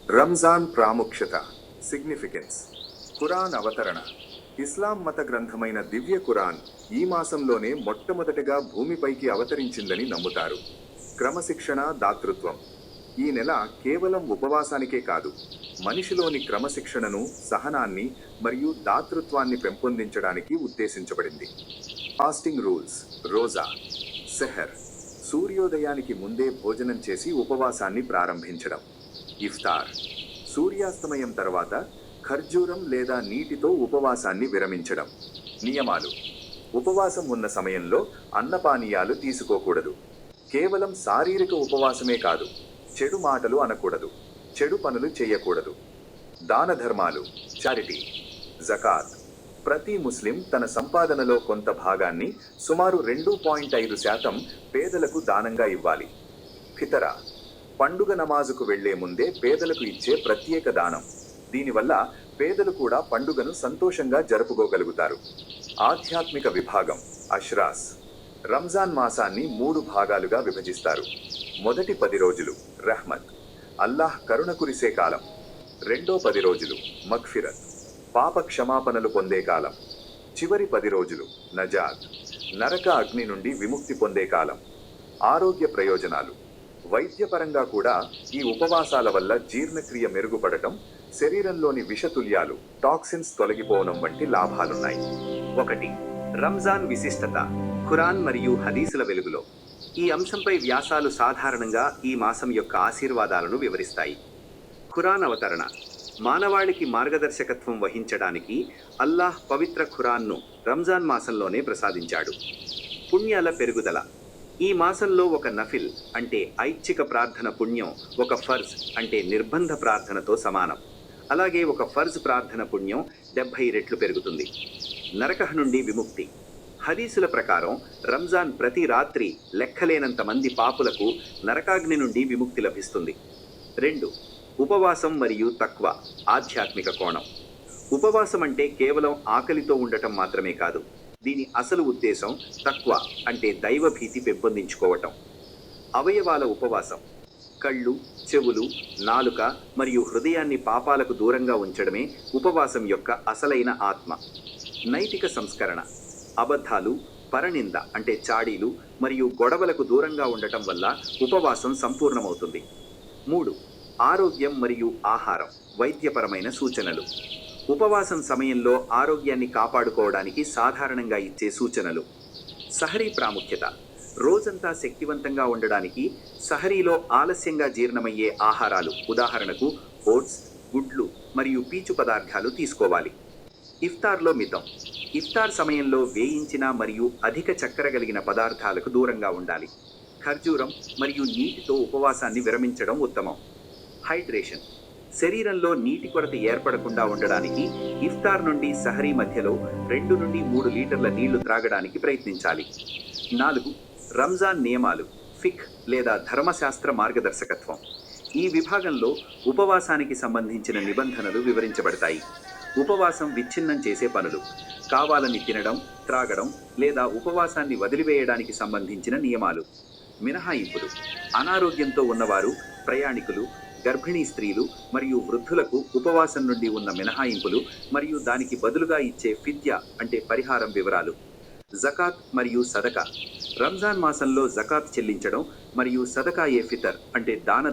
రంజాన్ ప్రాముఖ్యత, సిగ్నిఫికెన్స్. ఖురాన్ అవతరణ. ఇస్లాం మత గ్రంథమైన దివ్య ఖురాన్ ఈ మాసంలోనే మొట్టమొదటగా భూమిపైకి అవతరించిందని నమ్ముతారు. క్రమశిక్షణ, దాతృత్వం. ఈ నెల కేవలం ఉపవాసానికే కాదు, మనిషిలోని క్రమశిక్షణను, సహనాన్ని మరియు దాతృత్వాన్ని పెంపొందించడానికి ఉద్దేశించబడింది. Fasting rules. రోజా, సెహర్, సూర్యోదయానికి ముందే భోజనం చేసి ఉపవాసాన్ని ప్రారంభించడం. ఇఫ్తార్, సూర్యాస్తమయం తర్వాత ఖర్జూరం లేదా నీటితో ఉపవాసాన్ని విరమించడం. నియమాలు. ఉపవాసం ఉన్న సమయంలో అన్నపానీయాలు తీసుకోకూడదు. కేవలం శారీరక ఉపవాసమే కాదు, చెడు మాటలు అనకూడదు, చెడు పనులు చేయకూడదు. దాన ధర్మాలు, చారిటీ. జకాత్. ప్రతి ముస్లిం తన సంపాదనలో కొంత భాగాన్ని, సుమారు 2.5% పేదలకు దానంగా ఇవ్వాలి. ఫితర, పండుగ నమాజుకు వెళ్లే ముందే పేదలకు ఇచ్చే ప్రత్యేక దానం. దీనివల్ల పేదలు కూడా పండుగను సంతోషంగా జరుపుకోగలుగుతారు. ఆధ్యాత్మిక విభాగం. అష్రాస్. రంజాన్ మాసాన్ని 3 భాగాలుగా విభజిస్తారు. మొదటి 10 రోజులు రహ్మత్, అల్లాహ్ కరుణ కురిసే కాలం. రెండో 10 రోజులు మగ్ఫిరత్, పాప క్షమాపణలు పొందే కాలం. చివరి 10 రోజులు నజాత్, నరక అగ్ని నుండి విముక్తి పొందే కాలం. ఆరోగ్య ప్రయోజనాలు. వైద్యపరంగా కూడా ఈ ఉపవాసాల వల్ల జీర్ణక్రియ మెరుగుపడటం, శరీరంలోని విషతుల్యాలు, టాక్సిన్స్ తొలగిపోవడం వంటి లాభాలున్నాయి. 1. రంజాన్ విశిష్టత. ఖురాన్ మరియు హదీసుల వెలుగులో. ఈ అంశంపై వ్యాసాలు సాధారణంగా ఈ మాసం యొక్క ఆశీర్వాదాలను వివరిస్తాయి. ఖురాన్ అవతరణ. మానవాళికి మార్గదర్శకత్వం వహించడానికి అల్లాహ్ పవిత్ర ఖురాన్ను రంజాన్ మాసంలోనే ప్రసాదించాడు. పుణ్యాల పెరుగుదల. ఈ మాసంలో ఒక నఫిల్ అంటే ఐచ్ఛిక ప్రార్థన పుణ్యం ఒక ఫర్జ్ అంటే నిర్బంధ ప్రార్థనతో సమానం. అలాగే ఒక ఫర్జ్ ప్రార్థన పుణ్యం 70 రెట్లు పెరుగుతుంది. నరక నుండి విముక్తి. హదీసుల ప్రకారం రంజాన్ ప్రతి రాత్రి లెక్కలేనంత మంది పాపులకు నరకాగ్ని నుండి విముక్తి లభిస్తుంది. 2. ఉపవాసం మరియు తక్వా. ఆధ్యాత్మిక కోణం. ఉపవాసం అంటే కేవలం ఆకలితో ఉండటం మాత్రమే కాదు. దీని అసలు ఉద్దేశం తక్వా అంటే దైవభీతి పెంపొందించుకోవటం. అవయవాల ఉపవాసం. కళ్ళు, చెవులు, నాలుక మరియు హృదయాన్ని పాపాలకు దూరంగా ఉంచడమే ఉపవాసం యొక్క అసలైన ఆత్మ. నైతిక సంస్కరణ. అబద్ధాలు, పరనింద అంటే చాడీలు మరియు గొడవలకు దూరంగా ఉండటం వల్ల ఉపవాసం సంపూర్ణమవుతుంది. 3. ఆరోగ్యం మరియు ఆహారం. వైద్యపరమైన సూచనలు. ఉపవాసం సమయంలో ఆరోగ్యాన్ని కాపాడుకోవడానికి సాధారణంగా ఇచ్చే సూచనలు. సహరీ ప్రాముఖ్యత. రోజంతా శక్తివంతంగా ఉండడానికి సహరీలో ఆలస్యంగా జీర్ణమయ్యే ఆహారాలు, ఉదాహరణకు ఓట్స్, గుడ్లు మరియు పీచు పదార్థాలు తీసుకోవాలి. ఇఫ్తార్లో మితం. ఇఫ్తార్ సమయంలో వేయించిన మరియు అధిక చక్కెర కలిగిన పదార్థాలకు దూరంగా ఉండాలి. ఖర్జూరం మరియు నీటితో ఉపవాసాన్ని విరమించడం ఉత్తమం. హైడ్రేషన్. శరీరంలో నీటి కొరత ఏర్పడకుండా ఉండడానికి ఇఫ్తార్ నుండి సహరీ మధ్యలో 2 నుండి 3 లీటర్ల నీళ్లు త్రాగడానికి ప్రయత్నించాలి. 4. రంజాన్ నియమాలు. ఫిక్ లేదా ధర్మశాస్త్ర మార్గదర్శకత్వం. ఈ విభాగంలో ఉపవాసానికి సంబంధించిన నిబంధనలు వివరించబడతాయి. ఉపవాసం విచ్ఛిన్నం చేసే పనులు, కావాలని తినడం, త్రాగడం లేదా ఉపవాసాన్ని వదిలివేయడానికి సంబంధించిన నియమాలు. మినహాయింపులు. అనారోగ్యంతో ఉన్నవారు, ప్రయాణికులు, గర్భిణీ స్త్రీలు మరియు వృద్ధులకు ఉపవాసం నుండి ఉన్న మినహాయింపులు మరియు దానికి బదులుగా ఇచ్చే ఫిద్యా అంటే పరిహారం వివరాలు. జకాత్ మరియు సదకా. రంజాన్ మాసంలో జకాత్ చెల్లించడం మరియు సదకా ఏ ఫితర్ అంటే దాన